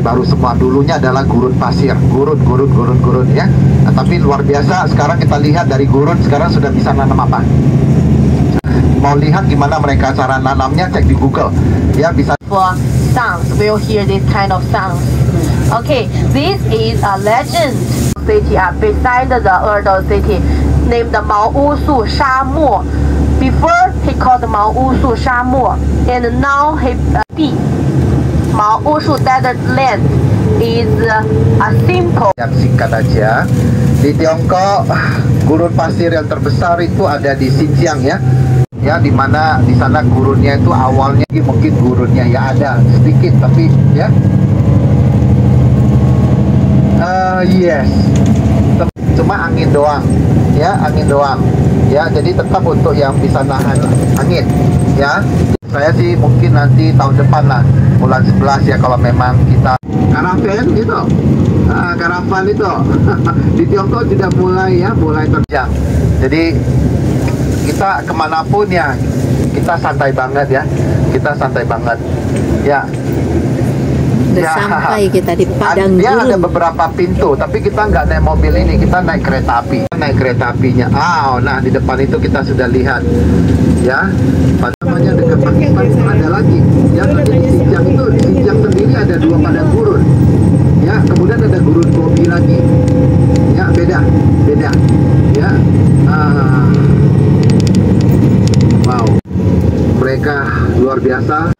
baru semua. Dulunya adalah gurun pasir, gurun ya. Nah, tapi luar biasa, sekarang kita lihat dari gurun sekarang sudah bisa nanam apa. Mau lihat gimana mereka cara nanamnya, cek di Google ya, bisa. For sounds, we'll hear this kind of sounds. Okay, this is a legend city beside the Erdo city named the Maosu 沙漠. Before he called Maosu 沙漠, and now he Maosu desert land is a simple. Yang singkat aja, di Tiongkok gurun pasir yang terbesar itu ada di Xinjiang ya. Ya, dimana di sana gurunnya itu awalnya mungkin gurunnya ya ada sedikit, tapi ya yes, cuma angin doang ya, angin doang ya, jadi tetap untuk yang bisa nahan angin ya. Saya sih mungkin nanti tahun depan lah, bulan 11 ya, kalau memang kita karavan gitu, karavan itu di Tiongkok sudah mulai terjang. Jadi kita kemanapun ya, kita santai banget ya, kita santai banget ya. Udah sampai kita di Padang Gurun. Ya, ada beberapa pintu, tapi kita nggak naik mobil ini, kita naik kereta api. Naik kereta apinya. Nah di depan itu kita sudah lihat ya. Namanya dekat Pakistan ada lagi. Yang di Xinjiang itu, di Xinjiang sendiri ada 2 padang gurun. Ya, kemudian ada gurun Gobi lagi. Ya, beda. Ya. Wow, mereka luar biasa.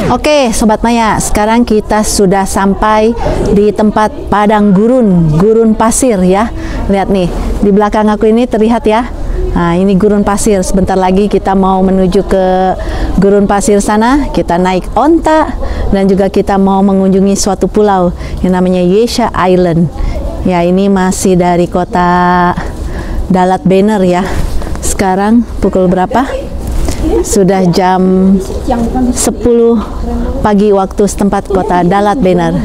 Oke, Sobat Maya, sekarang kita sudah sampai di tempat padang gurun pasir ya. Lihat nih, di belakang aku ini terlihat ya. Nah, ini gurun pasir. Sebentar lagi kita mau menuju ke gurun pasir sana. Kita naik onta dan juga kita mau mengunjungi suatu pulau yang namanya Yesha Island. Ya, ini masih dari kota Dalat Banner ya. Sekarang pukul berapa? Sudah jam 10 pagi waktu setempat kota Dalat Banner.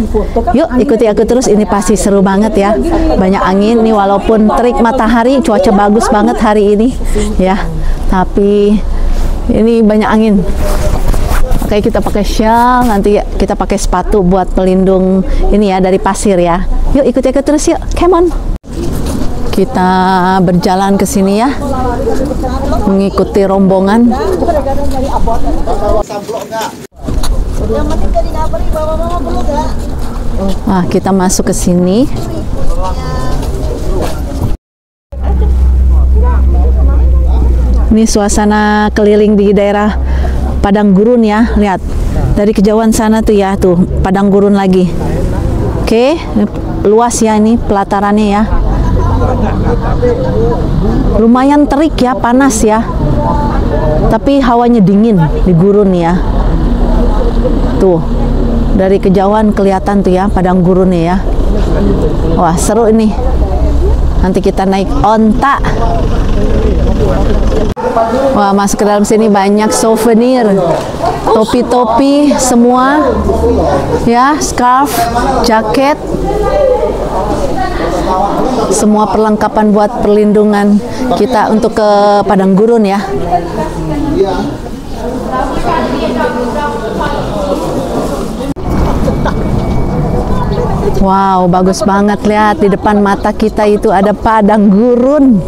Yuk ikuti aku terus, ini pasti seru banget ya. Banyak angin nih, walaupun terik matahari, cuaca bagus banget hari ini ya. Tapi ini banyak angin. Oke, kita pakai shawl, nanti kita pakai sepatu buat pelindung ini ya dari pasir ya. Yuk ikuti aku terus yuk, come on. Kita berjalan ke sini ya, mengikuti rombongan. Wah, kita masuk ke sini. Ini suasana keliling di daerah Padang Gurun ya, lihat. Dari kejauhan sana tuh ya, tuh Padang Gurun lagi. Oke, luas ya ini pelatarannya ya. Lumayan terik ya, panas ya, tapi hawanya dingin di gurun ya. Tuh dari kejauhan kelihatan tuh ya padang gurunnya ya. Wah, seru ini. Nanti kita naik onta. Wah, masuk ke dalam sini banyak souvenir, topi-topi semua ya, scarf, jaket, semua perlengkapan buat perlindungan kita untuk ke padang gurun ya. Wow, bagus banget, lihat di depan mata kita itu ada padang gurun.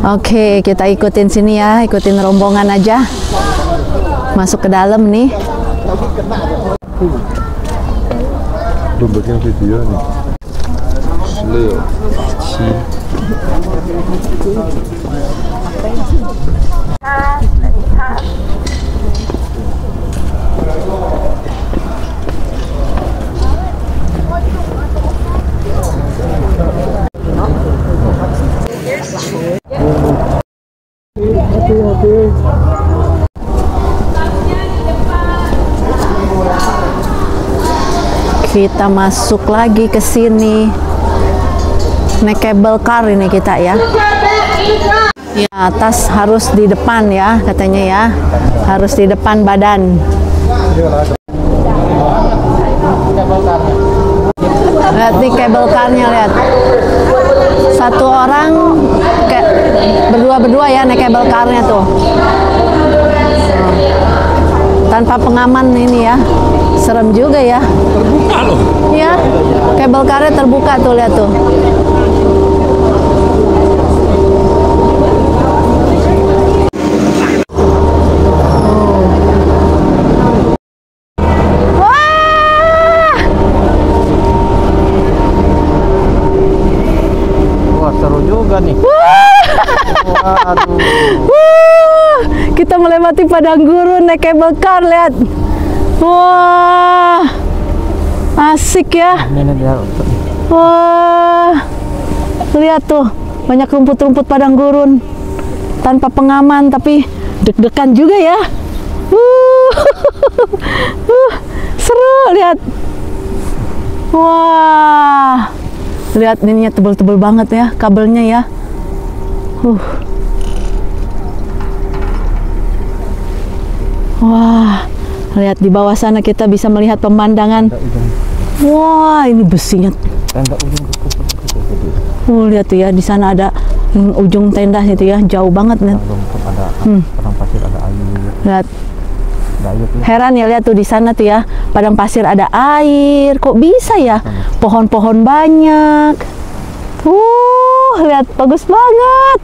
Oke, kita ikutin sini ya, ikutin rombongan aja. Masuk ke dalam nih. Belum bikin video nih. 16, 17. Kita masuk lagi ke sini. Naik cable car ini kita ya. Ya, atas harus di depan ya, katanya ya. Harus di depan badan. Lihat di cable car-nya, lihat. Satu orang kayak berdua ya naik kabel karnya tuh. Tanpa pengaman ini ya. Serem juga ya. Terbuka loh. Iya. Kabel karnya terbuka tuh, lihat tuh. Kita melewati padang gurun naik kabel car, lihat. Wah, asik ya. Wah, lihat tuh, banyak rumput-rumput padang gurun tanpa pengaman, tapi deg-degan juga ya. Seru, lihat. Wah, lihat ininya tebel-tebel banget ya kabelnya ya. Wah, lihat di bawah sana kita bisa melihat pemandangan. Wah, ini besinya. Lihat tuh ya, di sana ada ujung tenda itu ya, jauh banget nih. Lihat. Heran ya, lihat tuh di sana tuh ya, padang pasir ada air. Kok bisa ya? Pohon-pohon banyak. Lihat, bagus banget.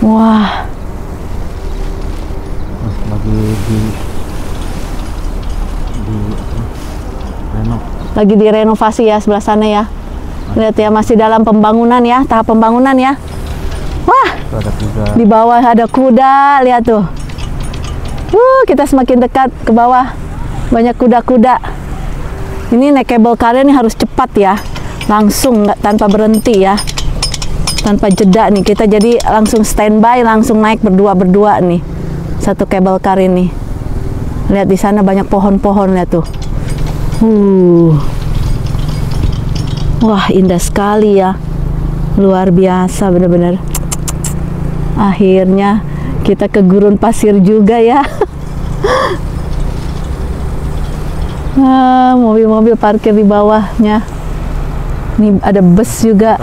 Wah. Lagi direnovasi ya sebelah sana ya. Lihat ya, masih dalam pembangunan ya, tahap pembangunan ya. Wah, di bawah ada kuda, lihat tuh. Kita semakin dekat ke bawah, banyak kuda-kuda. Ini naik kabel karya ini harus cepat ya, langsung nggak tanpa berhenti ya, tanpa jeda nih. Kita jadi langsung standby, langsung naik berdua nih, satu kabel car ini. Lihat di sana banyak pohon-pohon, lihat tuh. Wah, indah sekali ya, luar biasa bener-bener. Akhirnya kita ke gurun pasir juga ya. Mobil-mobil parkir di bawahnya. Ini ada bus juga.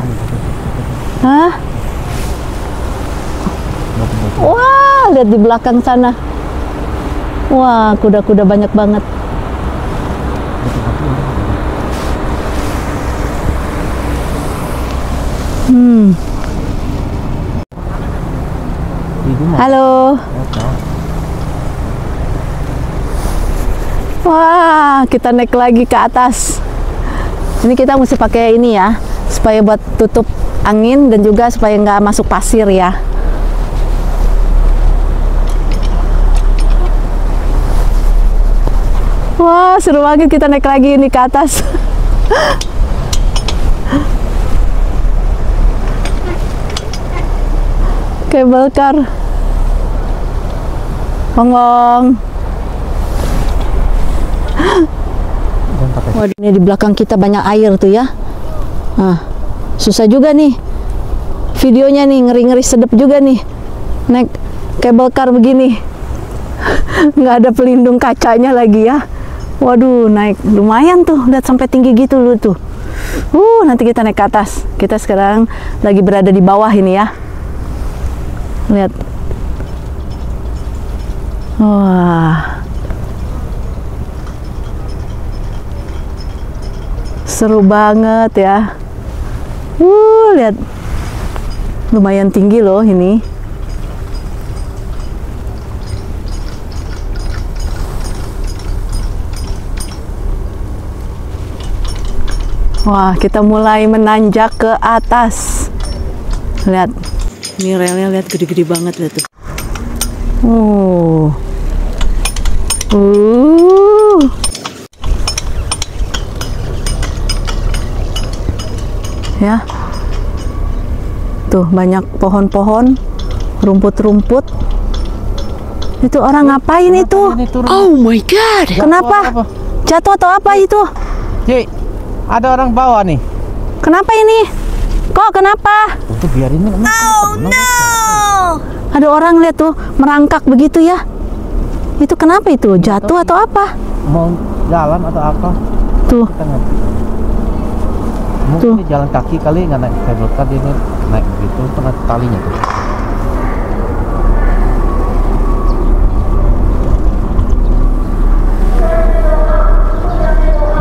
Wah, lihat di belakang sana. Wah, kuda-kuda banyak banget. Halo. Wah, kita naik lagi ke atas. Ini kita mesti pakai ini ya, supaya buat tutup angin dan juga supaya nggak masuk pasir ya. Wah, seru banget kita naik lagi ini ke atas. Kabel car. Bongong. Waduh, ini di belakang kita banyak air tuh ya. Susah juga nih videonya nih, ngeri-ngeri sedep juga nih naik kabel car begini. Nggak ada pelindung kacanya lagi ya. Waduh, naik lumayan tuh, lihat sampai tinggi gitu dulu tuh. Nanti kita naik ke atas. Kita sekarang lagi berada di bawah ini ya. Lihat. Wah. Seru banget ya. Lihat. Lumayan tinggi loh ini. Wah, kita mulai menanjak ke atas. Lihat. Ini relnya, lihat gede-gede banget, lihat tuh. Ya. Tuh, banyak pohon-pohon, rumput-rumput. Itu orang ngapain itu? Oh my god. Kenapa? Jatuh atau apa itu? Cik, ada orang bawa nih. Kenapa ini? Kok kenapa? Udah biarin ini. Oh no! Ada orang, lihat tuh merangkak begitu ya. Itu kenapa itu? Jatuh atau apa? Mau jalan atau apa? Tuh. Mungkin ini jalan kaki kali, nggak naik cable car, ini naik begitu tengah talinya tuh.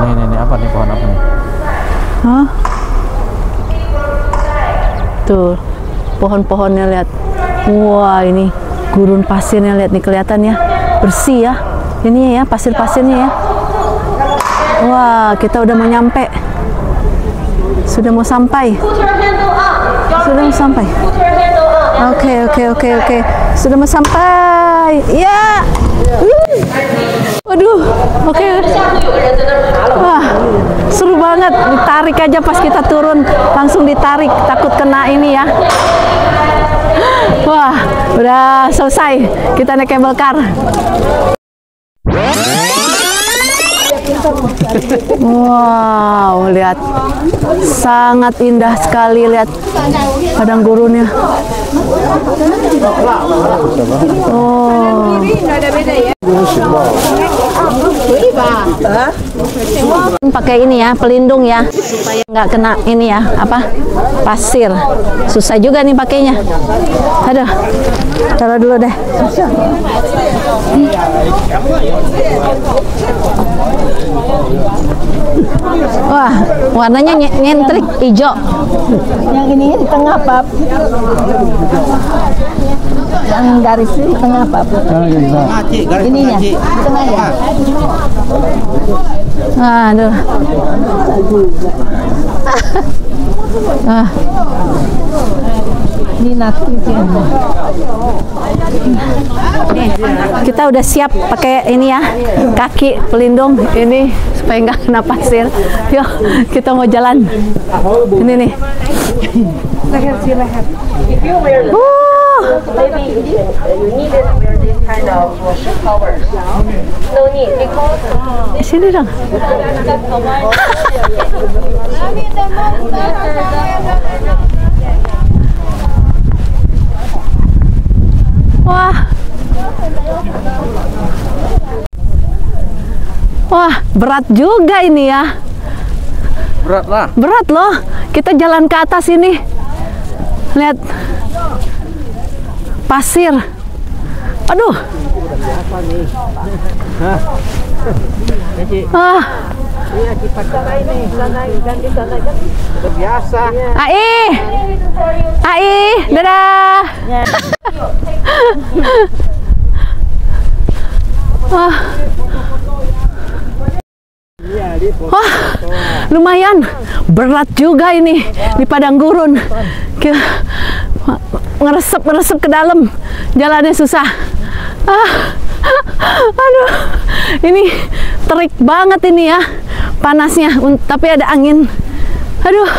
Nih apa nih, pohon apa nih? Hah? Tuh, pohon-pohonnya lihat. Wah, ini gurun pasirnya lihat nih, kelihatan ya, bersih ya. Ini ya pasir-pasirnya ya. Wah, kita udah mau nyampe. Sudah mau sampai. Sudah mau sampai. Oke. Sudah mau sampai. Ya. Waduh. Oke. Wah, seru banget. Ditarik aja pas kita turun, langsung ditarik. Takut kena ini ya. Wah, udah selesai. Kita naik cable car. Wow, lihat, sangat indah sekali, lihat padang gurunnya. Oh, pakai ini ya, pelindung ya, supaya nggak kena ini ya, apa, pasir. Susah juga nih pakainya. Aduh, taruh dulu deh. Wah, warnanya nyentrik hijau. Yang ini di tengah, Pap. Yang garis di tengah, Pap. Ininya di tengah ya. Aduh. Ini nanti. Nih, kita udah siap pakai ini ya, kaki pelindung ini supaya nggak kena pasir. Yuk, kita mau jalan. Ini nih. Leher. If you wear the maybe you need to wear this kind of shoe cover. No need because Di sini dong. Wah, berat juga ini ya. Berat lah. Berat loh. Kita jalan ke atas ini. Lihat. Pasir. Aduh. Ah. Biasa. Ai, dadah. Wah, lumayan berat juga ini di padang gurun. Ngeresep ke dalam, jalannya susah. Aduh, ini terik banget ini ya, panasnya, tapi ada angin. Aduh,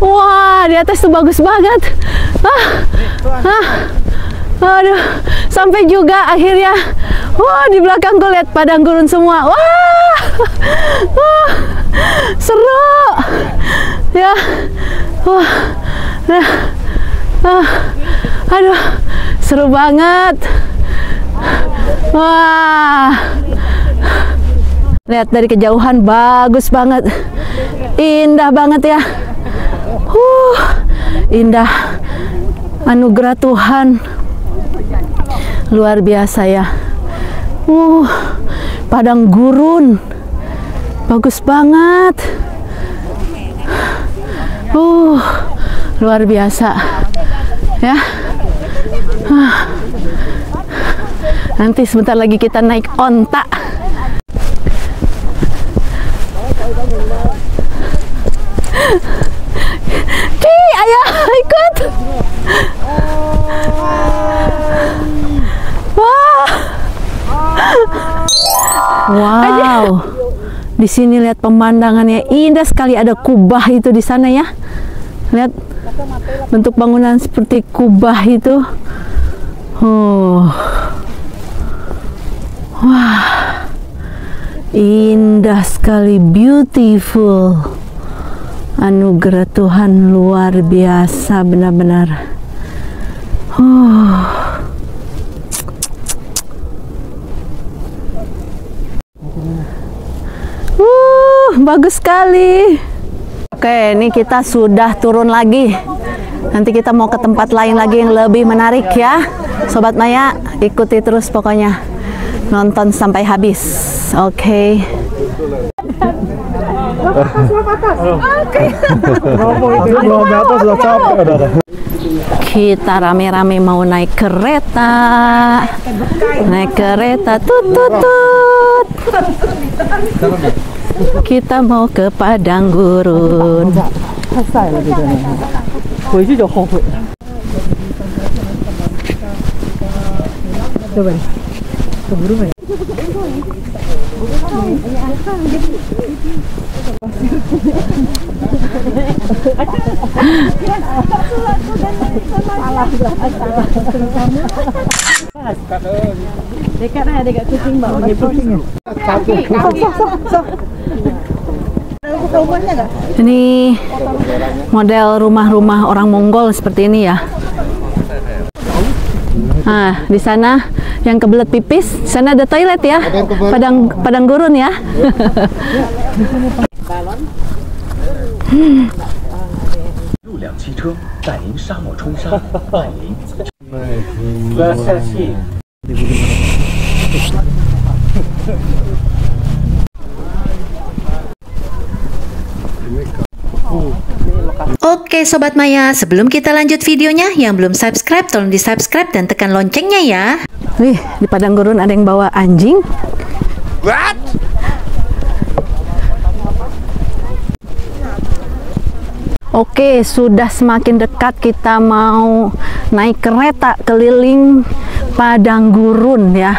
wah, di atas tuh bagus banget. Aduh, sampai juga akhirnya. Wah, di belakang gue lihat padang gurun semua. Wah, seru. Ya, aduh, seru banget. Wah, lihat dari kejauhan bagus banget, indah banget ya. Indah, anugerah Tuhan, luar biasa ya. Padang gurun bagus banget. Luar biasa ya. Nanti sebentar lagi kita naik onta. Ayo ikut. Wow, di sini lihat pemandangannya indah sekali. Ada kubah itu di sana ya. Lihat bentuk bangunan seperti kubah itu. Wah, indah sekali, beautiful. Anugerah Tuhan luar biasa benar-benar. bagus sekali. Oke, ini kita sudah turun lagi. Nanti kita mau ke tempat lain lagi yang lebih menarik ya. Sobat Maya, ikuti terus pokoknya. Nonton sampai habis. Oke. Kita rame-rame mau naik kereta. Naik kereta tut. Kita mau ke Padang Gurun. Ini model rumah-rumah orang Mongol seperti ini ya. Nah, di sana yang kebelet pipis, sana ada toilet ya. Padang Gurun ya. Oke Sobat Maya, sebelum kita lanjut videonya, yang belum subscribe tolong di subscribe dan tekan loncengnya ya. Wih, di Padang Gurun ada yang bawa anjing. What? Oke, sudah semakin dekat, kita mau naik kereta keliling Padang Gurun ya.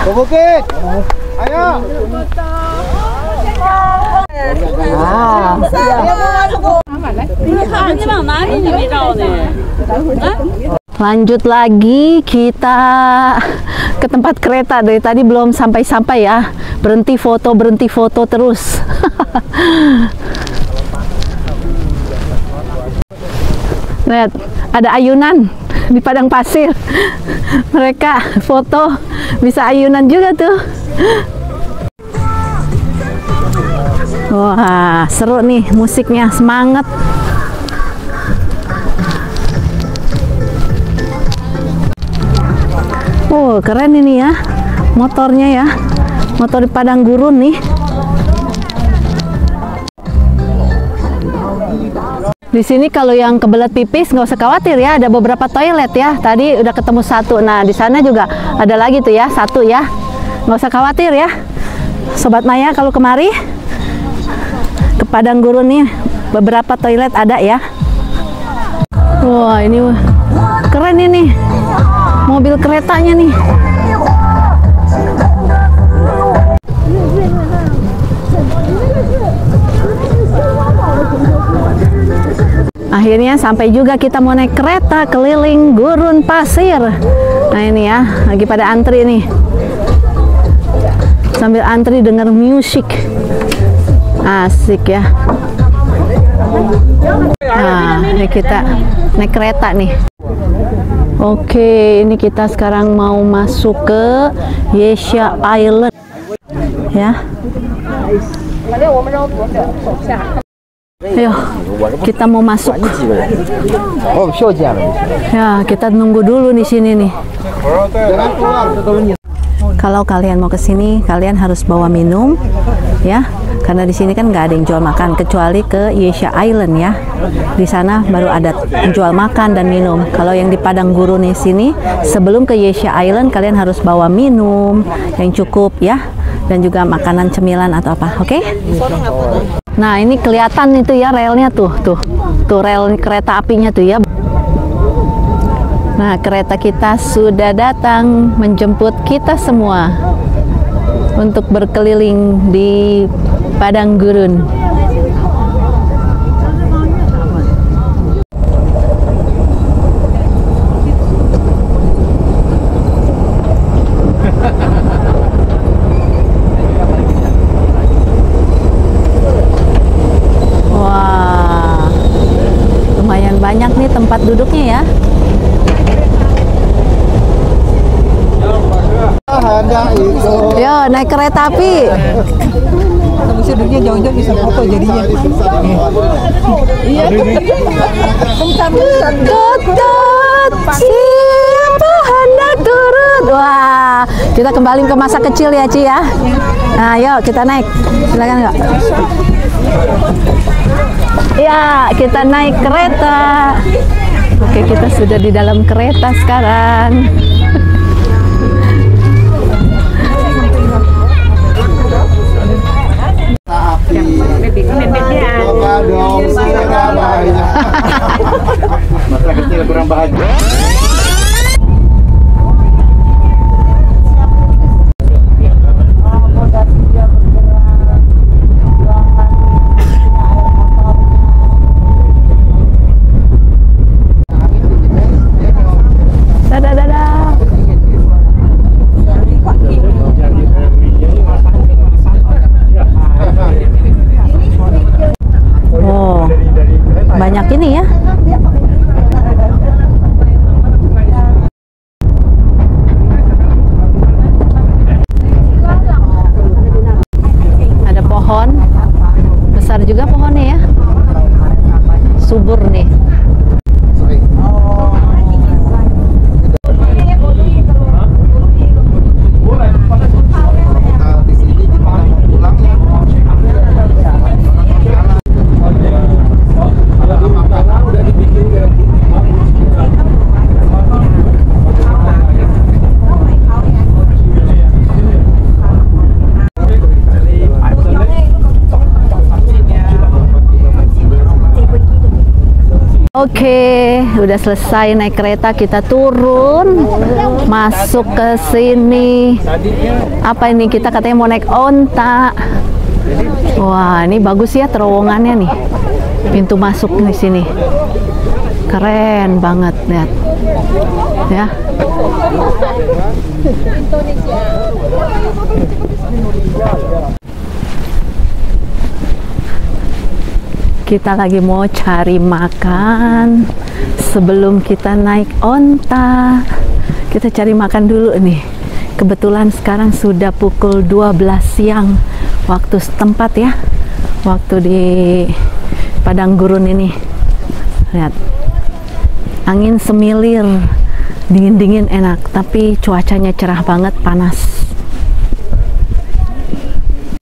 Bukit. Ayo. Lanjut lagi kita ke tempat kereta. Dari tadi belum sampai-sampai ya. Berhenti foto terus. Lihat, ada ayunan di padang pasir. Mereka foto bisa ayunan juga tuh. Wah, seru nih musiknya, semangat. Oh, keren ini ya motornya ya. Motor di Padang Gurun nih. Di sini kalau yang kebelet pipis nggak usah khawatir ya, ada beberapa toilet ya. Tadi udah ketemu satu. Nah, di sana juga ada lagi tuh ya, satu ya. Nggak usah khawatir ya. Sobat Maya kalau kemari ke Padang Gurun nih, beberapa toilet ada ya. Wah, ini keren ini. Mobil keretanya nih. Akhirnya sampai juga, kita mau naik kereta keliling gurun pasir. Nah ini ya, lagi pada antri nih. Sambil antri denger musik. Asik ya. Nah, ini kita naik kereta nih. Oke, ini kita sekarang mau masuk ke Yesha Island. Ya. Ayo, kita mau masuk. Ya, kita nunggu dulu di sini nih. Kalau kalian mau ke sini, kalian harus bawa minum, ya. Karena di sini kan nggak ada yang jual makan, kecuali ke Yesha Island ya. Di sana baru ada jual makan dan minum. Kalau yang di Padang Gurun di sini, sebelum ke Yesha Island, kalian harus bawa minum yang cukup ya, dan juga makanan cemilan atau apa, oke? Nah, ini kelihatan itu ya relnya tuh rel kereta apinya tuh ya. Nah, kereta kita sudah datang menjemput kita semua untuk berkeliling di Padang Gurun. naik kereta api. Duduknya jauh-jauh bisa foto jadinya. Iya. Tutut, siapa hendak turut. Wah, kita kembali ke masa kecil ya, Ci ya. Nah, yuk kita naik. Silakan Kak. Ya, kita naik kereta. Oke, kita sudah di dalam kereta sekarang. Coba dong, masa kecil kurang bahagia. Banyak ini ya. Ada pohon. Besar juga pohonnya ya. Subur nih. Oke, udah selesai naik kereta, kita turun, masuk ke sini. Apa ini? Kita katanya mau naik onta. Wah, ini bagus ya terowongannya nih. Pintu masuk di sini. Keren banget, lihat. Ya. Kita lagi mau cari makan sebelum kita naik onta. Kita cari makan dulu nih. Kebetulan sekarang sudah pukul 12 siang waktu setempat ya. Waktu di Padang Gurun ini. Lihat. Angin semilir. Dingin-dingin enak, tapi cuacanya cerah banget, panas.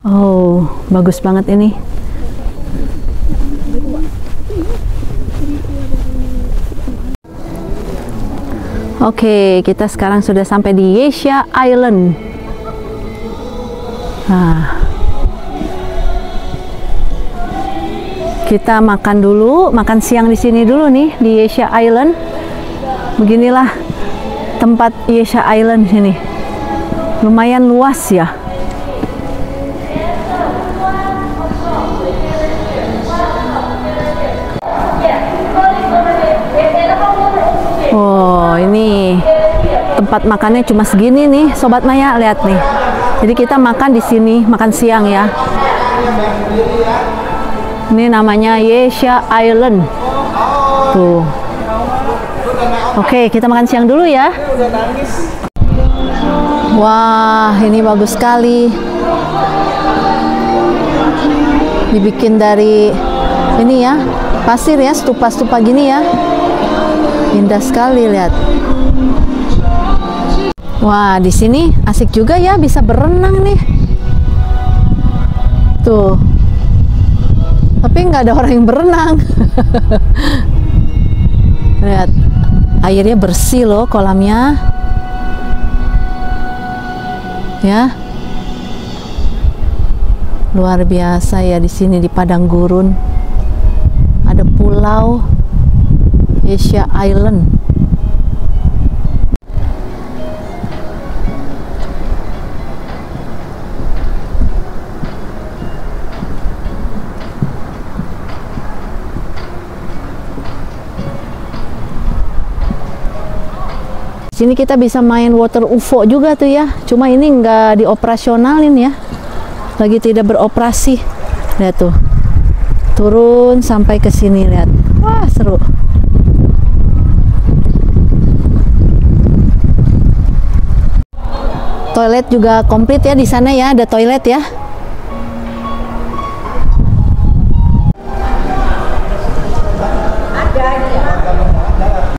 Oh, bagus banget ini. Oke, kita sekarang sudah sampai di Yesha Island. Nah, kita makan dulu, makan siang di sini dulu nih di Yesha Island. Beginilah tempat Yesha Island sini. Lumayan luas ya. Oh, ini tempat makannya cuma segini nih, Sobat Maya, lihat nih. Jadi kita makan di sini, makan siang ya. Ini namanya Yesha Island. Tuh. Oke, kita makan siang dulu ya. Wah, ini bagus sekali. Dibikin dari ini ya, pasir ya, stupa-stupa gini ya. Indah sekali, lihat. Wah, di sini asik juga ya, bisa berenang nih. Tuh. Tapi nggak ada orang yang berenang. Lihat, airnya bersih loh, kolamnya. Ya. Luar biasa ya di sini di Padang Gurun. Ada pulau Yesha Island. Sini kita bisa main water UFO juga tuh ya. Cuma ini nggak dioperasionalin ya. Lagi tidak beroperasi. Lihat tuh. Turun sampai ke sini, lihat. Wah, seru. Toilet juga komplit ya di sana ya, ada toilet ya.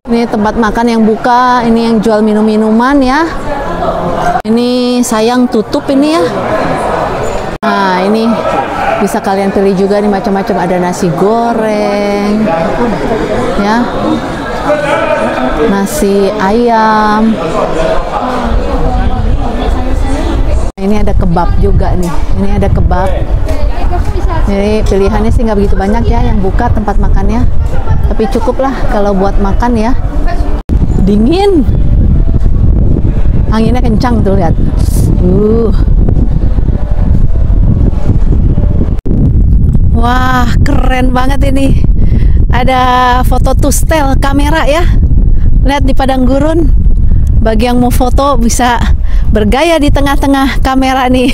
Ini tempat makan yang buka, ini yang jual minum-minuman ya. Ini sayang tutup ini ya. Nah, ini bisa kalian pilih juga nih macam-macam, ada nasi goreng ya, nasi ayam. Ini ada kebab juga nih, ini ada kebab. Jadi pilihannya sih nggak begitu banyak ya yang buka tempat makannya, tapi cukup lah kalau buat makan ya. Dingin, anginnya kencang tuh, lihat. Wah, keren banget ini. Ada foto to style kamera ya. Lihat di padang gurun. Bagi yang mau foto bisa bergaya di tengah-tengah kamera nih.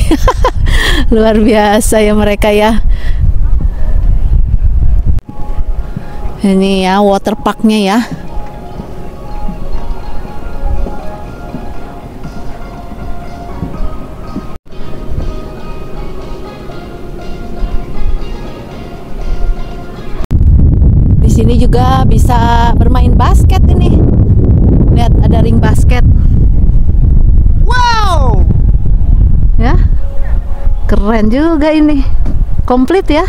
Luar biasa ya mereka ya. Ini ya water parknya ya. Di sini juga bisa bermain basket ini. Lihat ada ring basket. Wow. Ya. Keren juga ini. Komplit ya.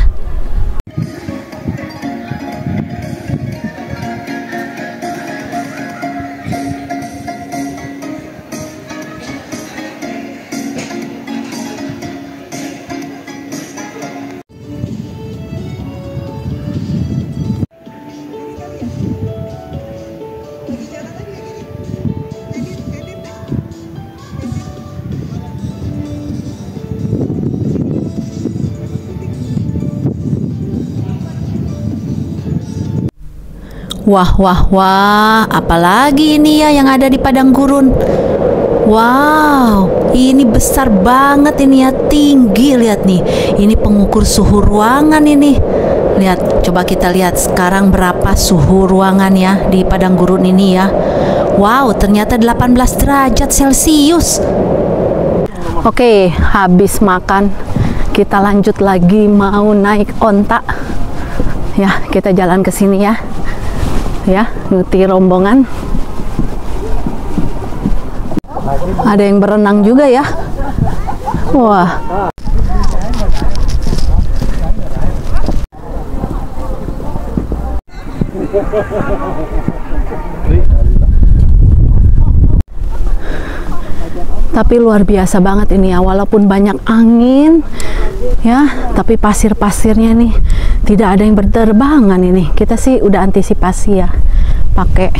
Wah, wah, wah, apalagi ini ya yang ada di padang gurun. Wow, ini besar banget ini ya, tinggi, lihat nih. Ini pengukur suhu ruangan ini. Lihat, coba kita lihat sekarang berapa suhu ruangan ya di padang gurun ini ya. Wow, ternyata 18 derajat Celcius. Oke, habis makan kita lanjut lagi mau naik onta. Ya, kita jalan ke sini ya. Ya, ngikuti rombongan. Ada yang berenang juga ya. Wah. Tapi luar biasa banget ini ya, walaupun banyak angin ya, tapi pasir-pasirnya nih tidak ada yang berterbangan ini. Kita sih udah antisipasi ya, pakai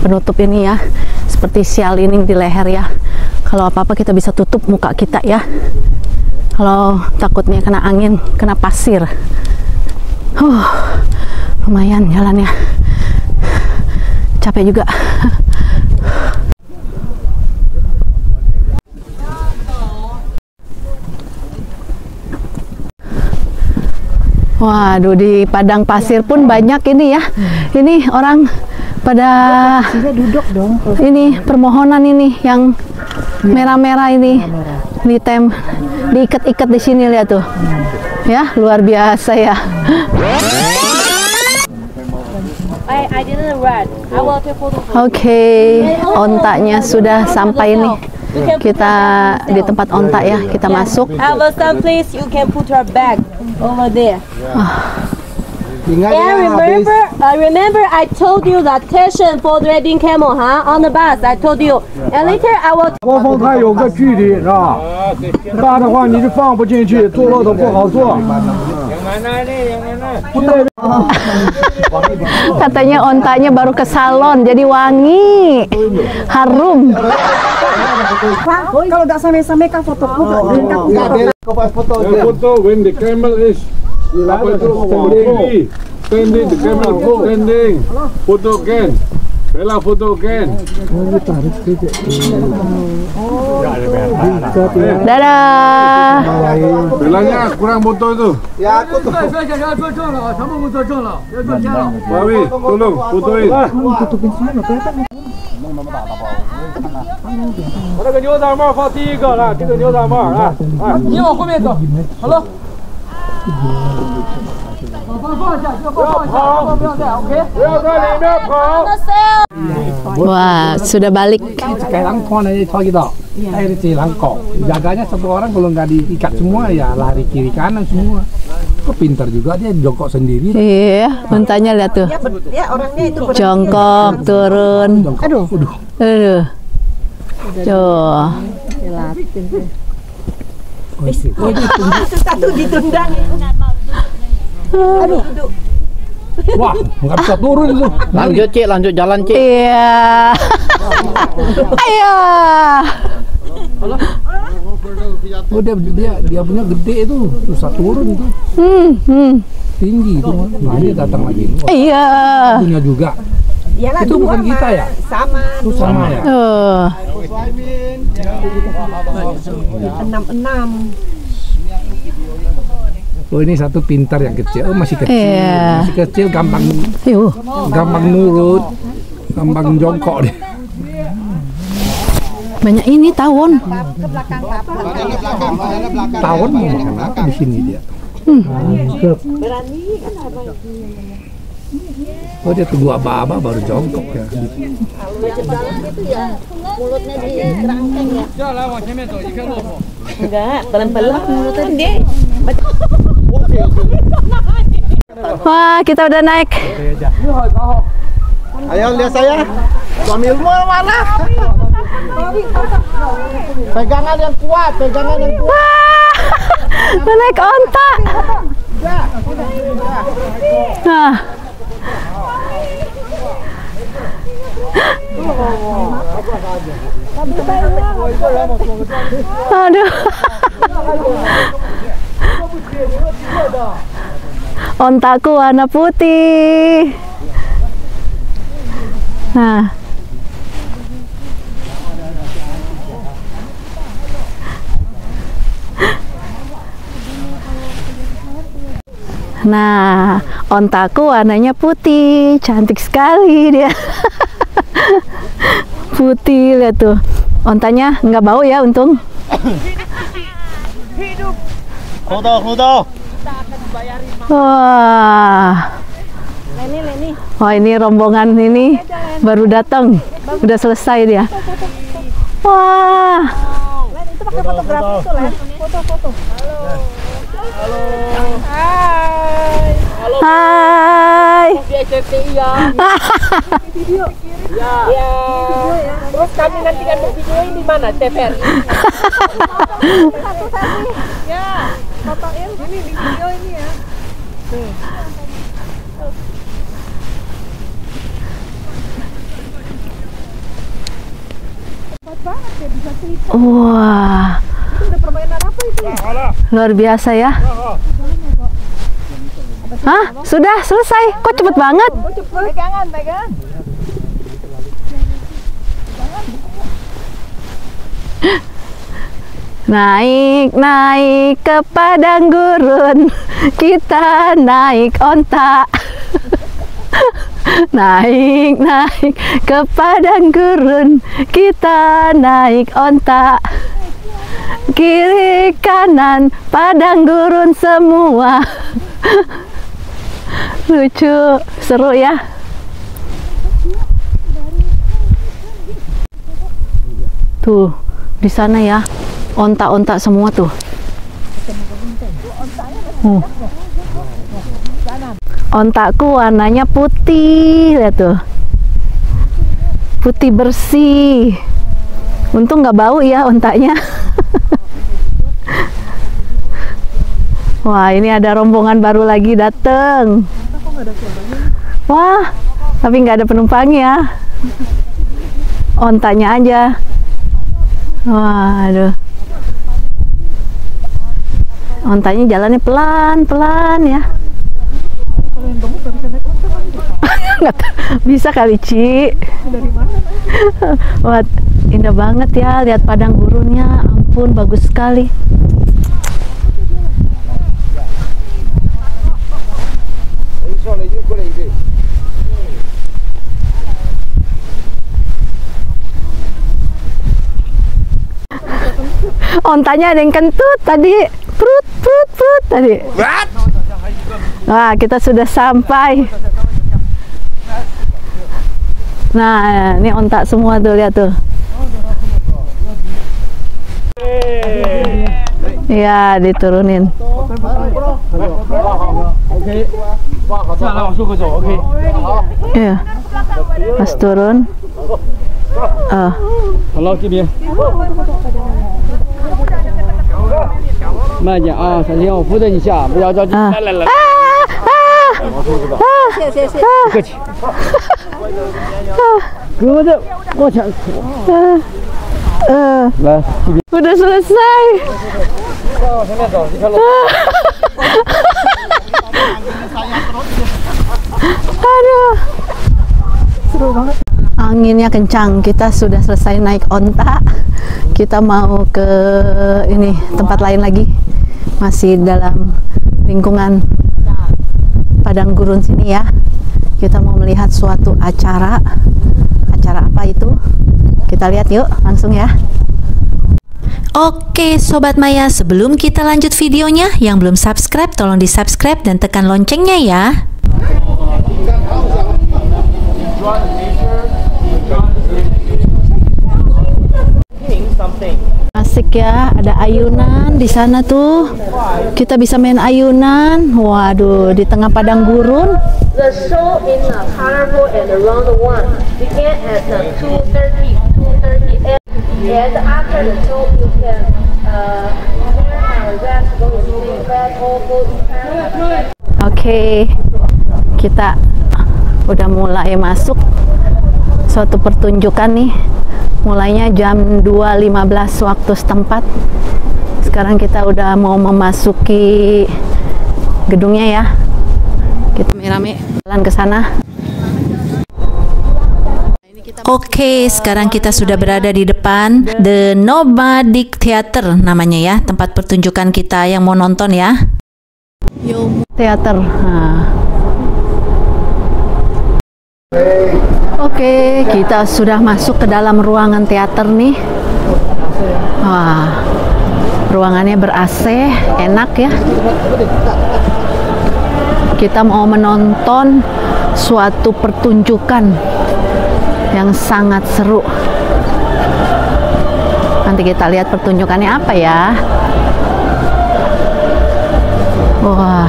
penutup ini ya, seperti sial ini di leher ya. Kalau apa-apa kita bisa tutup muka kita ya, kalau takutnya kena angin, kena pasir. Lumayan jalannya, capek juga. Waduh, di padang pasir pun banyak ini ya. Ini orang pada duduk dong. ini permohonan ini yang merah-merah ini, diikat-ikat di sini, lihat tuh. Ya, luar biasa ya. Oke, ontanya sudah sampai nih. Kita di tempat onta ya, kita masuk. Please, you can put your bag over there. Ingat Yeah, ya, remember I told you that attention for riding camel, huh? On the bus, I told you. And later I will. 刮风它有个距离是吧？大的话你就放不进去，坐骆驼不好坐。 Katanya ontanya baru ke salon, jadi wangi, harum. Kalau nggak sampai-sampai kan fotoku Foto when the camel is standing, the camel standing, foto can. Bella foto kan. Dadah. Bellanya kurang foto itu. Ya aku tuh. Bawi, tolong fotoin.把这个牛仔帽放第一个了，这个牛仔帽啊，哎，你往后面走，好了。放下，不要跑，不要在 ，OK， 不要在里面跑。 Wah, sudah balik. Sekarang tuan aja cari kita, air cilangkok. Jaganya satu orang kalau nggak diikat semua ya lari kiri kanan semua. Kok pintar juga dia jongkok sendiri. Iya, mentanya lihat tuh. Ya orangnya itu Jongkok turun. Aduh. Aduh. Tuh. Satu ditendang. Aduh. Wah, nggak bisa turun itu. Lanjut Cik, lanjut jalan Cik. Iya. Ayo. Oh dia punya gede itu, susah turun itu. Tinggi itu. Nah dia datang lagi. Wah, Iya. punya juga. Itu bukan kita ya? Sama. Itu sama ya? Tuh. 6. Oh ini satu pintar yang kecil, oh masih kecil, Iya. masih kecil gampang Yuh. nurut, gampang jongkok deh. Banyak ini tawon. Tawon mau makan apa di sini dia? Oh dia tunggu aba-aba baru jongkok ya. Mulutnya di kerangkeng ya. Enggak, pelan-pelan mulutnya dia. Wah, kita udah naik. Ayo lihat saya. Suami ilmu mana? Pegangan yang kuat, pegangan yang kuat. Wah, naik onta. Nah. Aduh. Ontaku warna putih. Nah. Nah, ontaku warnanya putih, cantik sekali dia. Putih, lihat tuh. Ontanya nggak bau ya, untung. Foto. Wah. Wah, ini rombongan ini baru datang. Udah selesai dia. Wah. Itu pakai fotografi itu, Len. Foto. Hai. Video. Ya. Terus kami nanti kan bervideoin di mana? TVRI. Satu. Ya. Fotoin ini di video ini ya. Wah. Itu udah permainan apa itu? Luar biasa ya. Hah? Sudah selesai? Kok cepet banget? Pegangan. Naik ke padang gurun, kita naik onta. Naik ke padang gurun, kita naik onta. Kiri kanan padang gurun semua. Lucu, seru ya. Tuh, di sana ya. Onta-onta semua tuh. Ontaku warnanya putih, lihat tuh. Putih bersih. Untung nggak bau ya ontanya. Wah, ini ada rombongan baru lagi datang. Wah, tapi nggak ada penumpangnya. Ontanya aja. Wah, aduh. Ontanya jalannya pelan-pelan ya. Nggak tahu. Bisa kali, Ci. Wah, indah banget ya, lihat padang gurunnya, ampun bagus sekali. Ontanya ada yang kentut tadi, prut tadi. Wah, kita sudah sampai. Nah, ini onta semua tuh, lihat tuh. Iya, diturunin. Iya, pas turun. Halo, Kimi. 慢点啊，小心，我扶着你下，不要着急。来来来。谢谢。不客气。哥的，我抢。来，这边。 Udah selesai. Aduh. Seru banget. Anginnya kencang. Kita sudah selesai naik onta. Kita mau ke ini tempat lain lagi. Masih dalam lingkungan padang gurun sini ya. Kita mau melihat suatu acara. Acara apa itu? Kita lihat yuk langsung ya. Oke Sobat Maya, sebelum kita lanjut videonya, yang belum subscribe tolong di subscribe dan tekan loncengnya ya. Asik ya, ada ayunan di sana tuh. Kita bisa main ayunan. Waduh, di tengah padang gurun. The show in a colorful and around the one began at 2:30 and after the show you can go to bed or go to Oke, kita udah mulai masuk suatu pertunjukan nih. Mulainya jam 2.15 waktu setempat. Sekarang kita udah mau memasuki gedungnya ya. Kita rame-rame jalan ke sana. Oke, sekarang kita sudah berada di depan The Nomadic Theater namanya ya, tempat pertunjukan kita yang mau nonton ya. Teater. Nah. Oke, kita sudah masuk ke dalam ruangan teater nih. Wah, ruangannya ber-AC, enak ya. Kita mau menonton suatu pertunjukan yang sangat seru. Nanti kita lihat pertunjukannya apa ya. Wah.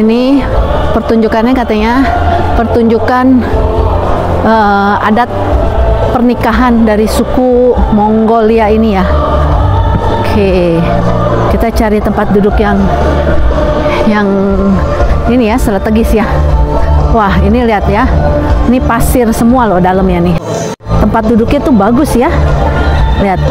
Ini pertunjukannya katanya pertunjukan adat pernikahan dari suku Mongolia ini ya. Oke, kita cari tempat duduk yang ini ya, strategis ya. Wah, ini lihat ya, ini pasir semua loh dalamnya nih. Tempat duduknya tuh bagus ya, lihat.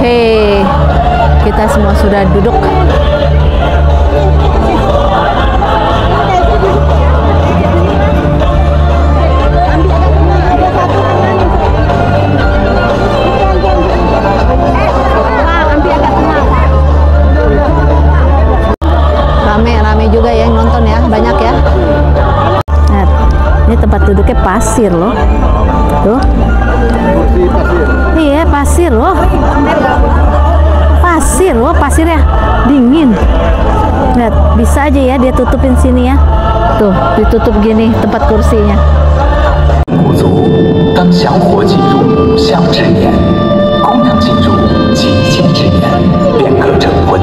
Oke, kita semua sudah duduk. Rame-rame juga ya yang nonton ya, banyak ya. Nah, ini tempat duduknya pasir loh. Tuh. Iya, pasir loh. Pasir loh, pasirnya dingin. Lihat, bisa aja ya dia tutupin sini ya. Tuh, ditutup gini tempat kursinya. 古族当香火进入5项之年，姑娘进入几经之年，便可成婚。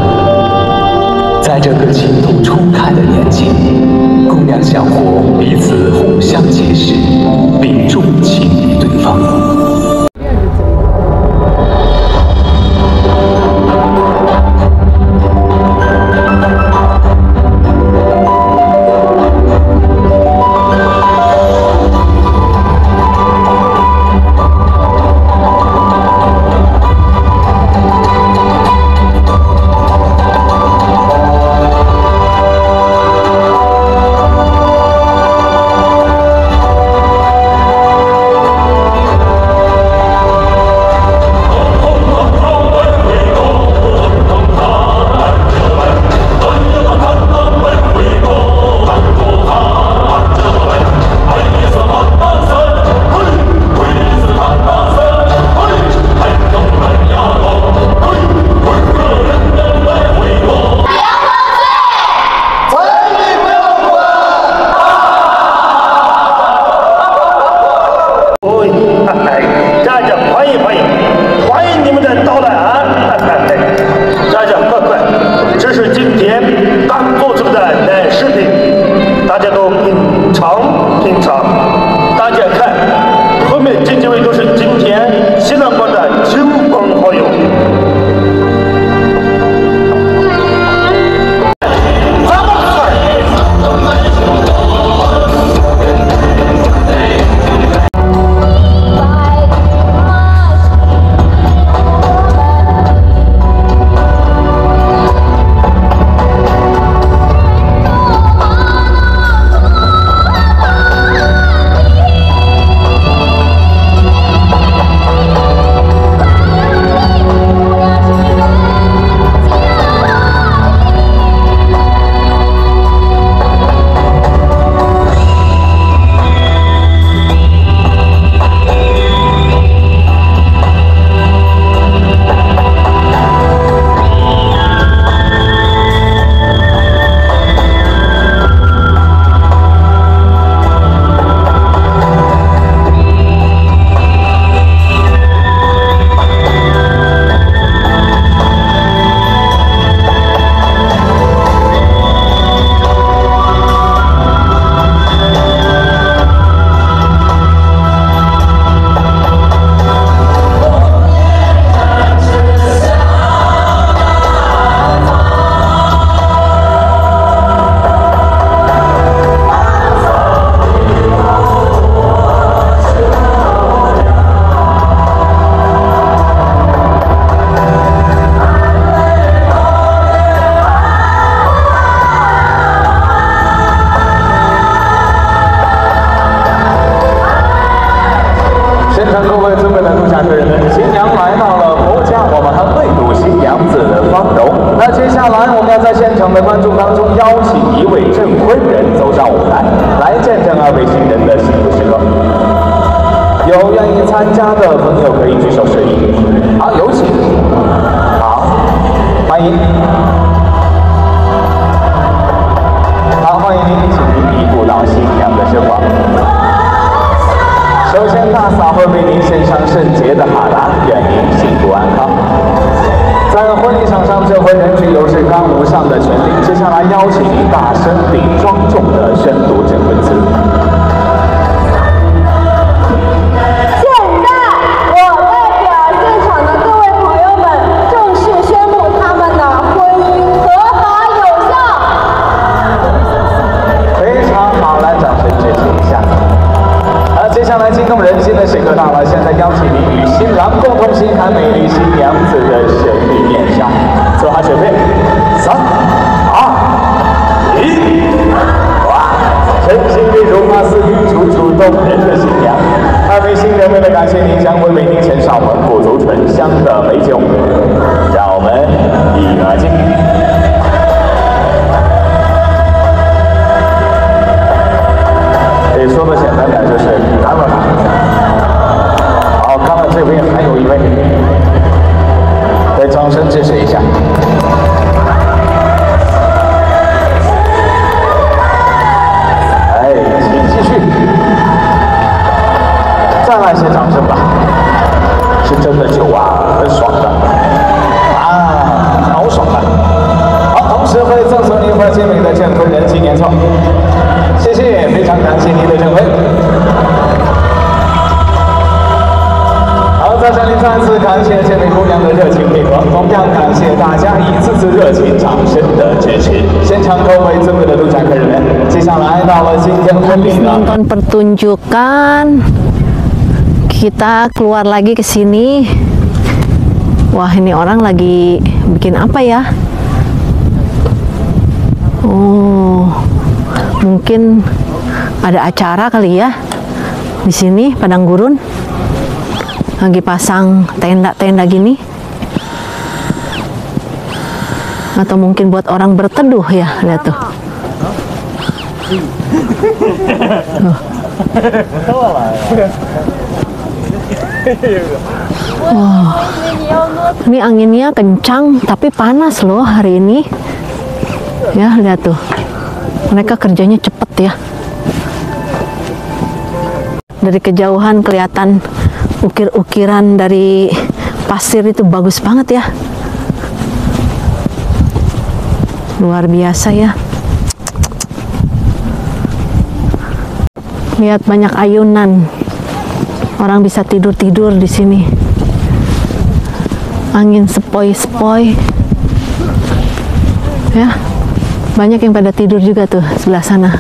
在这个情窦初开的年纪，姑娘香火彼此互相结识，并重情于对方。品尝。大家看，后面这几位都是今天西南国的亲朋好友。Nonton pertunjukan, kita keluar lagi ke sini. Wah, ini orang lagi bikin apa ya? Oh, mungkin ada acara kali ya di sini Padang Gurun. Lagi pasang tenda-tenda gini, atau mungkin buat orang berteduh ya, lihat tuh. Wow. Ini anginnya kencang tapi panas loh hari ini. Ya, lihat tuh. Mereka kerjanya cepet ya. Dari kejauhan kelihatan ukir-ukiran dari pasir itu bagus banget ya. Luar biasa ya. Lihat banyak ayunan. Orang bisa tidur-tidur di sini. Angin sepoi-sepoi. Ya. Banyak yang pada tidur juga tuh sebelah sana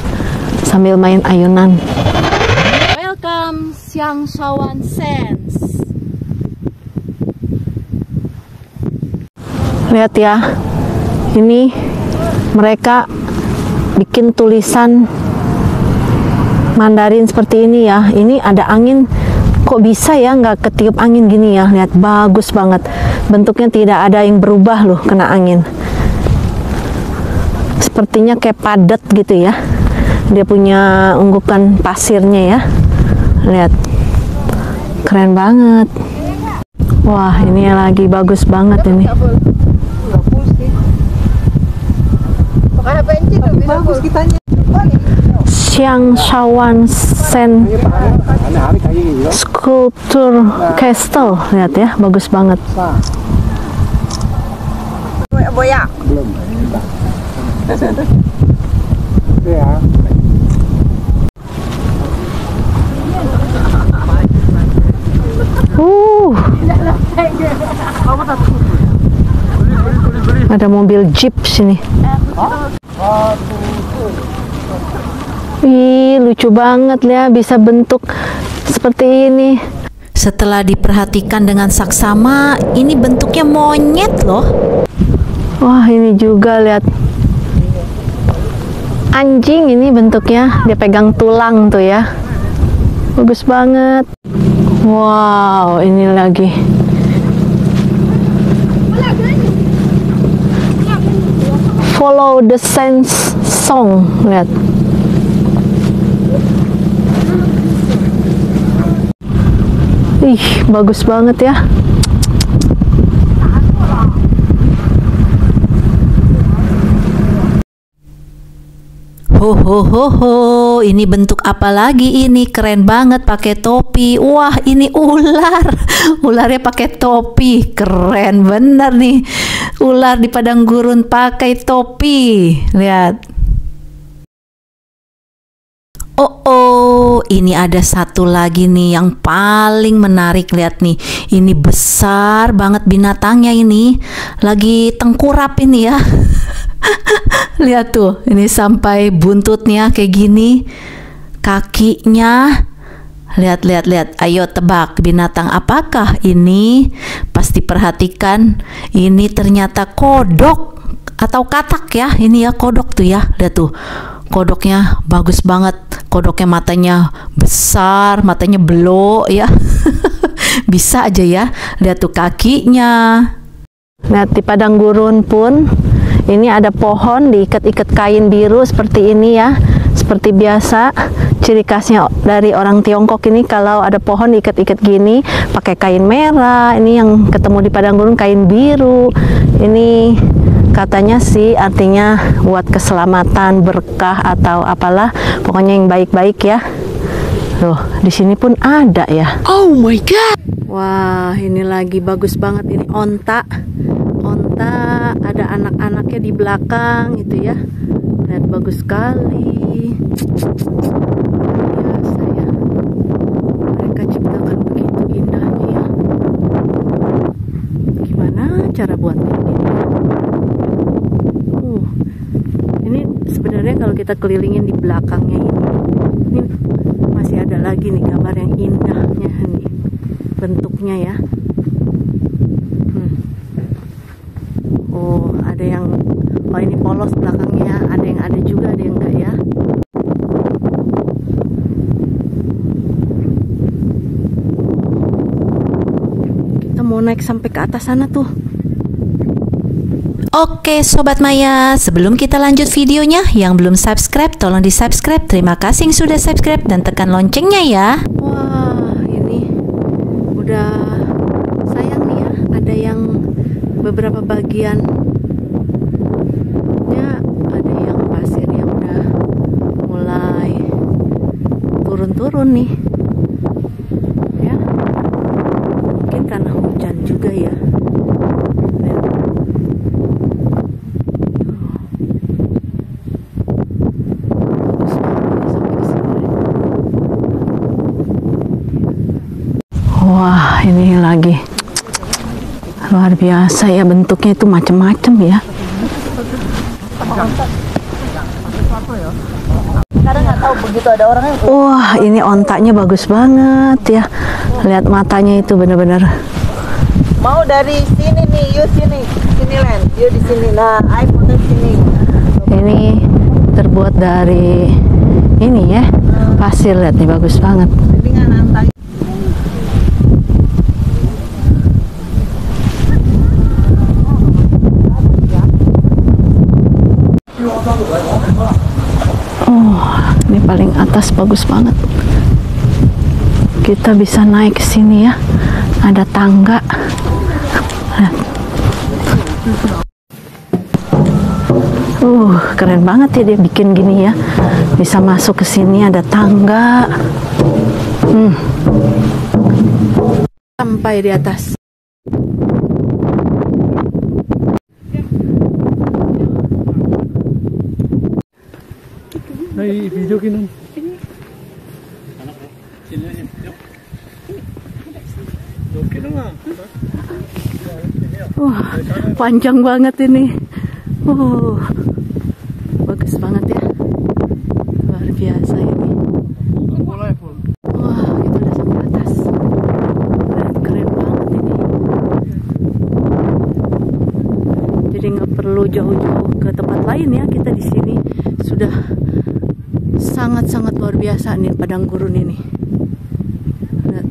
sambil main ayunan. Welcome Xiangshawan Sands. Lihat ya. Ini mereka bikin tulisan Mandarin seperti ini ya. Ini ada angin, kok bisa ya nggak ketiup angin gini ya. Lihat, bagus banget bentuknya, tidak ada yang berubah loh kena angin. Sepertinya kayak padat gitu ya, dia punya unggukan pasirnya ya. Lihat, keren banget. Wah, ini lagi bagus banget ini. Bagus kitanya. Xiangshawan Sand Sculpture Castle. Lihat ya, bagus banget. Boyak. Belum. Ya. Ada mobil jeep sini. Ih, lucu banget ya, bisa bentuk seperti ini. Setelah diperhatikan dengan saksama, ini bentuknya monyet loh. Wah, ini juga lihat. Anjing ini bentuknya, dia pegang tulang tuh ya. Bagus banget. Wow, ini lagi. Follow the Sands Song. Lihat. Ih, bagus banget ya. Ho ho ho ho, ini bentuk apa lagi ini? Keren banget, pakai topi. Wah, ini ular. Ularnya pakai topi. Keren bener nih. Ular di padang gurun pakai topi. Lihat. Oh, ini ada satu lagi nih yang paling menarik. Lihat nih, ini besar banget binatangnya ini. Lagi tengkurap ini ya. Lihat tuh, ini sampai buntutnya kayak gini. Kakinya. Lihat. Ayo tebak, binatang apakah ini? Pasti perhatikan. Ini ternyata kodok atau katak ya. Ini ya kodok tuh ya. Lihat tuh. Kodoknya bagus banget. Kodoknya matanya besar, matanya belok ya. Bisa aja ya. Lihat tuh kakinya. Lihat di padang gurun pun ini ada pohon diikat-ikat kain biru seperti ini ya. Seperti biasa, ciri khasnya dari orang Tiongkok ini kalau ada pohon diikat-ikat gini pakai kain merah. Ini yang ketemu di padang gurun kain biru. Ini katanya sih artinya buat keselamatan, berkah atau apalah, pokoknya yang baik-baik ya. Loh, di sini pun ada ya. Oh my god. Wah, ini lagi bagus banget ini onta. Onta ada anak-anaknya di belakang gitu ya. Lihat, bagus sekali. Biasa ya. Mereka ciptakan begitu indahnya ya. Gimana cara buatnya ini? Ini sebenarnya kalau kita kelilingin di belakangnya ini masih ada lagi nih gambar yang indahnya nih bentuknya ya. Oh, ada yang, oh ini polos belakangnya, ada yang ada juga, ada yang enggak ya. Kita mau naik sampai ke atas sana tuh. Oke Sobat Maya, sebelum kita lanjut videonya, yang belum subscribe tolong di subscribe. Terima kasih yang sudah subscribe dan tekan loncengnya ya. Wah, ini udah sayang nih ya, ada yang beberapa bagian ya, ada yang pasir yang udah mulai turun-turun nih ya, mungkin karena hujan juga ya. Luar biasa ya, bentuknya itu macam-macam ya. Kadang nggak tahu begitu ada orangnya. Wah, ini ontaknya bagus banget ya. Lihat matanya itu benar-benar. Mau dari sini nih, yuk sini Len, yuk di sini. Nah, ayo foto sini. Ini terbuat dari ini ya, pasir. Lihat nih, bagus banget. Dengan antang. Oh, ini paling atas bagus banget. Kita bisa naik ke sini ya. Ada tangga. Keren banget ya dia bikin gini ya. Bisa masuk ke sini, ada tangga. Sampai di atas. Hai, video gini. Wah, panjang banget ini. Bagus banget ya. Luar biasa ini. Wah, kita udah sampai atas. Keren banget ini. Jadi nggak perlu jauh-jauh ke tempat lain ya. Kita di sini sudah sangat-sangat luar biasa nih padang gurun ini. Lihat.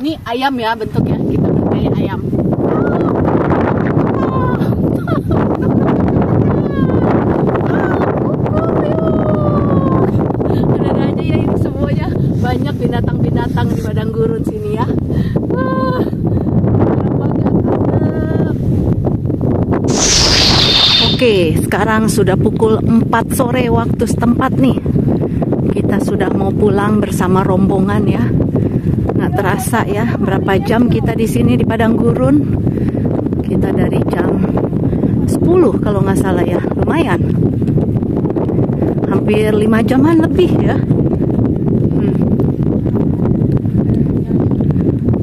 Ini ayam ya bentuknya, kita kayak ayam. Ada aja ya ini semuanya, banyak binatang-binatang di padang gurun sini ya. Oke, sekarang sudah pukul 4 sore waktu setempat nih. Kita sudah mau pulang bersama rombongan ya. Nggak terasa ya, berapa jam kita di sini di padang gurun. Kita dari jam 10 kalau nggak salah ya, lumayan. Hampir 5 jaman lebih ya.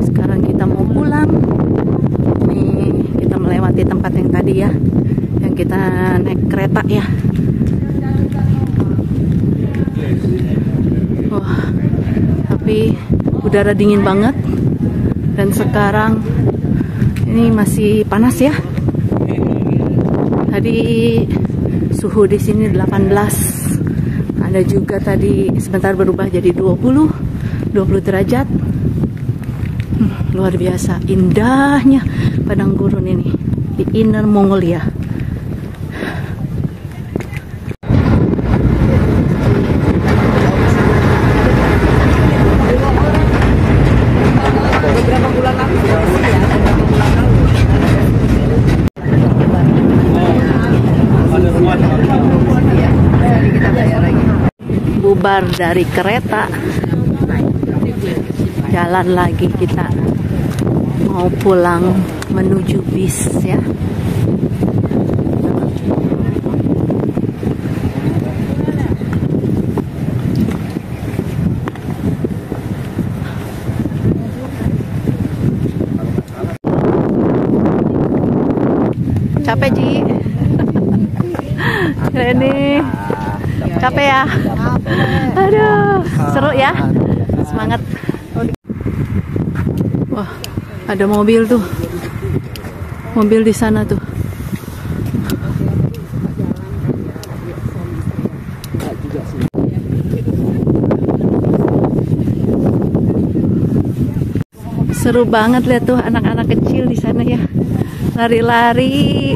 Sekarang kita mau pulang. Nih, kita melewati tempat yang tadi ya. Yang kita naik kereta ya. Wah, tapi udara dingin banget. Dan sekarang ini masih panas ya. Tadi suhu di sini 18. Ada juga tadi sebentar berubah jadi 20 derajat. Luar biasa indahnya padang gurun ini di Inner Mongolia. Bubar dari kereta, jalan lagi kita mau pulang menuju bis ya. Capek Ji. Ini capek ya. Aduh, seru ya. Semangat. Wah, ada mobil tuh. Mobil di sana tuh. Seru banget lihat tuh anak-anak kecil di sana ya. Lari-lari.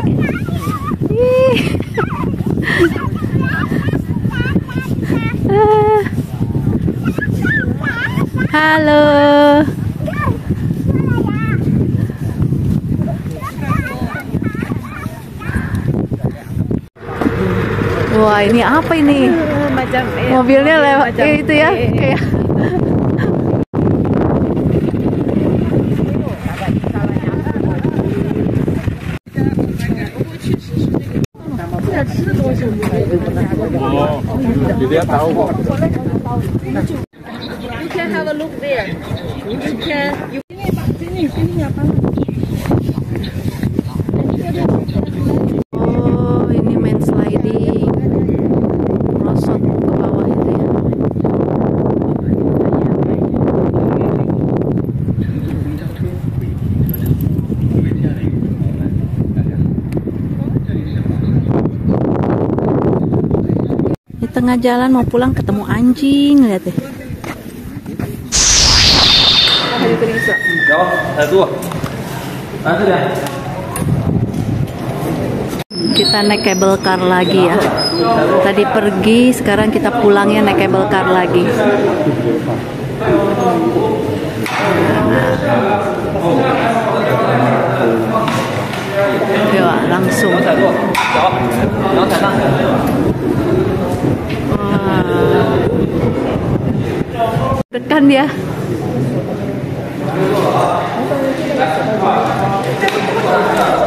Halo. Wah, ini apa ini? Macam mobilnya lewat itu ya, kayak Dia tahu kok. You can have a look there. You can. Oh, ini main sliding. Merosot ke bawah itu ya. Di tengah jalan mau pulang ketemu anjing, lihat deh. Kita naik cable car lagi ya. Tadi pergi, sekarang kita pulangnya naik cable car lagi. Ya, langsung. Tekan dia.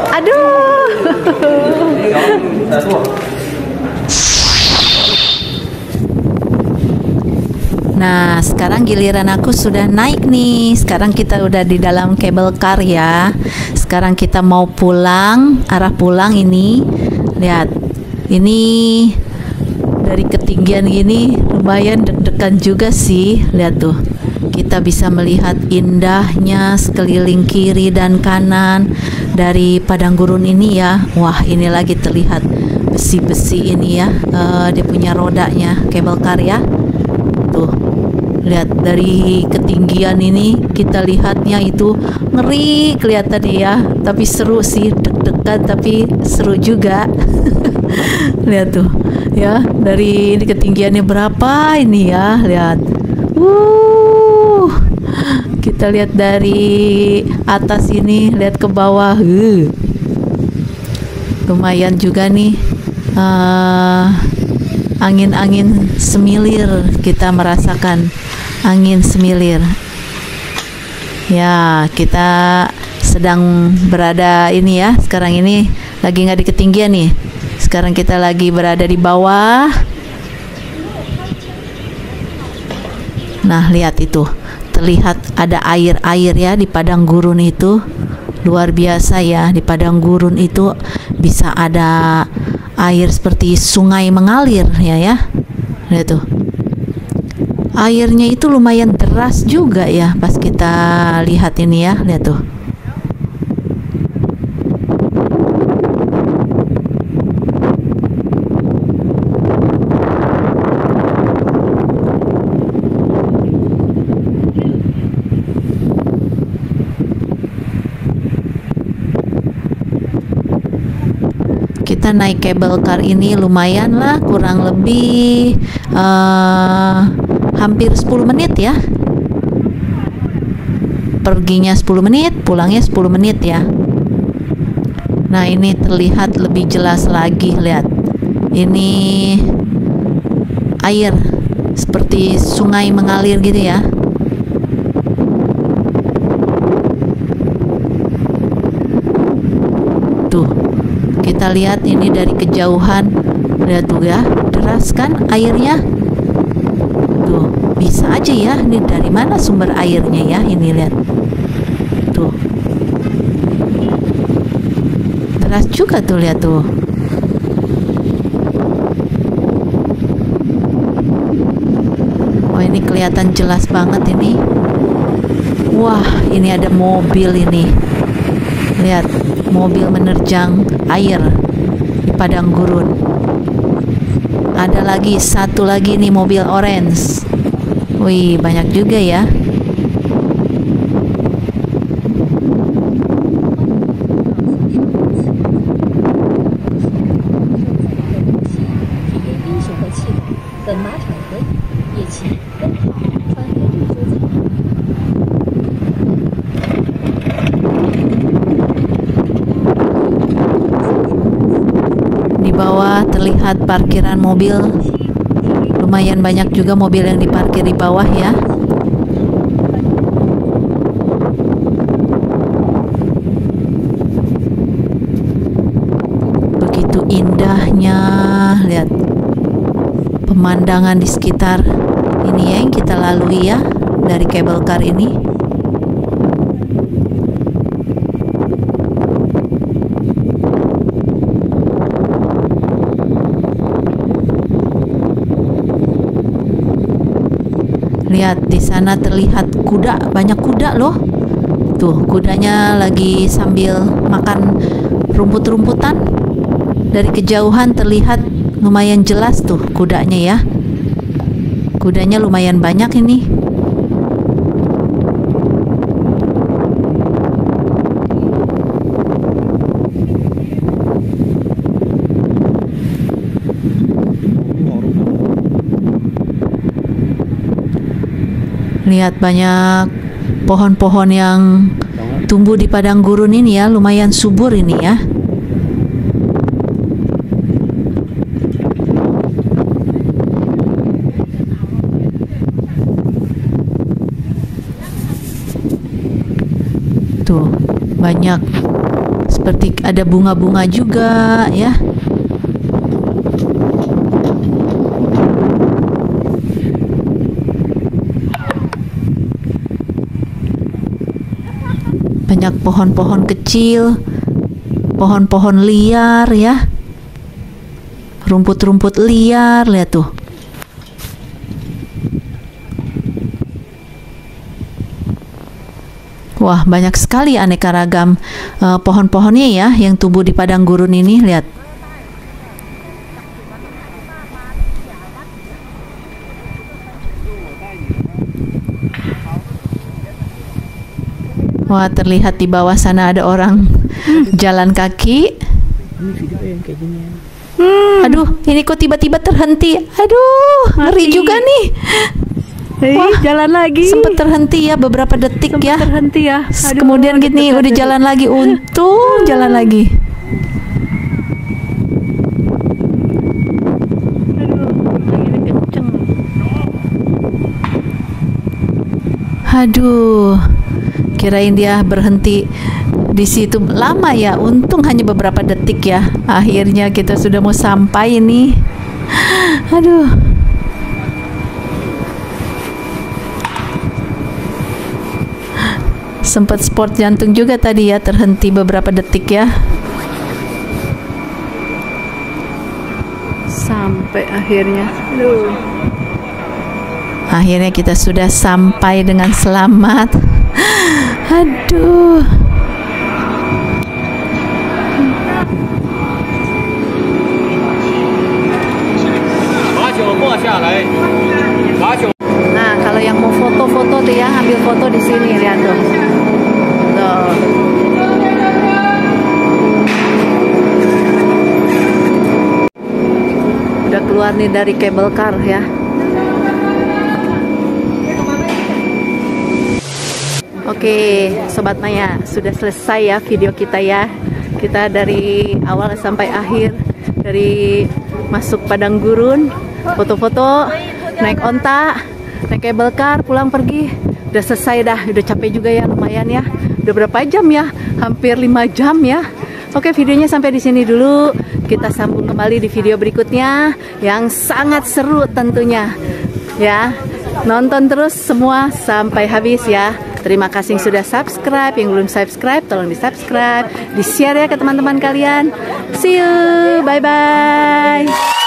Aduh. Nah, sekarang giliran aku sudah naik nih. Sekarang kita udah di dalam cable car ya. Sekarang kita mau pulang, arah pulang ini. Lihat. Ini dari ketinggian gini lumayan deg-degan juga sih. Lihat tuh. Kita bisa melihat indahnya sekeliling kiri dan kanan dari padang gurun ini ya. Wah, ini lagi terlihat besi-besi ini ya. Dia punya rodanya, cable car ya. Tuh, lihat dari ketinggian ini kita lihatnya itu ngeri kelihatan ya. Tapi seru sih, deg-degan tapi seru juga. Lihat tuh, ya dari ini ketinggiannya berapa ini ya. Lihat. Kita lihat dari atas ini, lihat ke bawah. Lumayan juga nih. Angin-angin semilir, kita merasakan angin semilir. Ya, kita sedang berada ini ya. Sekarang ini lagi nggak di ketinggian nih. Sekarang kita lagi berada di bawah. Nah, lihat itu. Terlihat ada air-air ya di padang gurun itu. Luar biasa ya, di padang gurun itu bisa ada air seperti sungai mengalir ya. Lihat tuh. Airnya itu lumayan deras juga ya pas kita lihat ini ya. Lihat tuh. Kita naik cable car ini lumayan lah, kurang lebih hampir 10 menit ya. Perginya 10 menit, pulangnya 10 menit ya. Nah, ini terlihat lebih jelas lagi, lihat. Ini air seperti sungai mengalir gitu ya. Tuh. Kita lihat ini dari kejauhan. Lihat tuh ya, deras kan airnya. Tuh, bisa aja ya. Ini dari mana sumber airnya ya? Ini lihat. Tuh. Deras juga tuh, lihat tuh. Oh, ini kelihatan jelas banget ini. Wah, ini ada mobil ini. Lihat, mobil menerjang air di padang gurun. Ada lagi, satu lagi nih mobil orange. Wih, banyak juga ya. Di bawah terlihat parkiran mobil. Lumayan banyak juga mobil yang diparkir di bawah ya. Begitu indahnya, lihat pemandangan di sekitar ini ya yang kita lalui ya. dari cable car ini. Lihat di sana terlihat kuda, banyak kuda loh. Tuh, kudanya lagi sambil makan rumput-rumputan. Dari kejauhan terlihat lumayan jelas tuh kudanya ya. Kudanya lumayan banyak ini. Lihat banyak pohon-pohon yang tumbuh di padang gurun ini ya, lumayan subur ini ya. Tuh, banyak seperti ada bunga-bunga juga ya. Banyak pohon-pohon kecil, pohon-pohon liar ya, rumput-rumput liar, lihat tuh. Wah, banyak sekali aneka ragam pohon-pohonnya ya yang tumbuh di padang gurun ini, lihat. Wah, terlihat di bawah sana ada orang jalan kaki. Aduh, ini kok tiba-tiba terhenti. Aduh, ngeri juga nih. Wah, jalan lagi. Sempat terhenti ya beberapa detik ya. Terhenti ya. Aduh, kemudian gini udah jalan lagi. Untung jalan lagi. Aduh, kirain dia berhenti di situ lama ya. Untung hanya beberapa detik ya. Akhirnya kita sudah mau sampai ini. Aduh. Sempat sport jantung juga tadi ya, terhenti beberapa detik ya. Sampai akhirnya. Aduh. Akhirnya kita sudah sampai dengan selamat. Aduh. Nah, kalau yang mau foto-foto tuh ya, ambil foto di sini, lihat tuh. Tuh. Udah keluar nih dari cable car ya. Oke, Sobat Maya, sudah selesai ya video kita ya. Kita dari awal sampai akhir, dari masuk padang gurun, foto-foto, naik onta, naik cable car, pulang pergi. Udah selesai dah, udah capek juga ya, lumayan ya. Udah berapa jam ya? Hampir 5 jam ya. Oke, videonya sampai di sini dulu. Kita sambung kembali di video berikutnya yang sangat seru tentunya. Ya, nonton terus semua sampai habis ya. Terima kasih yang sudah subscribe, yang belum subscribe tolong di subscribe, di share ya ke teman-teman kalian. See you, bye bye.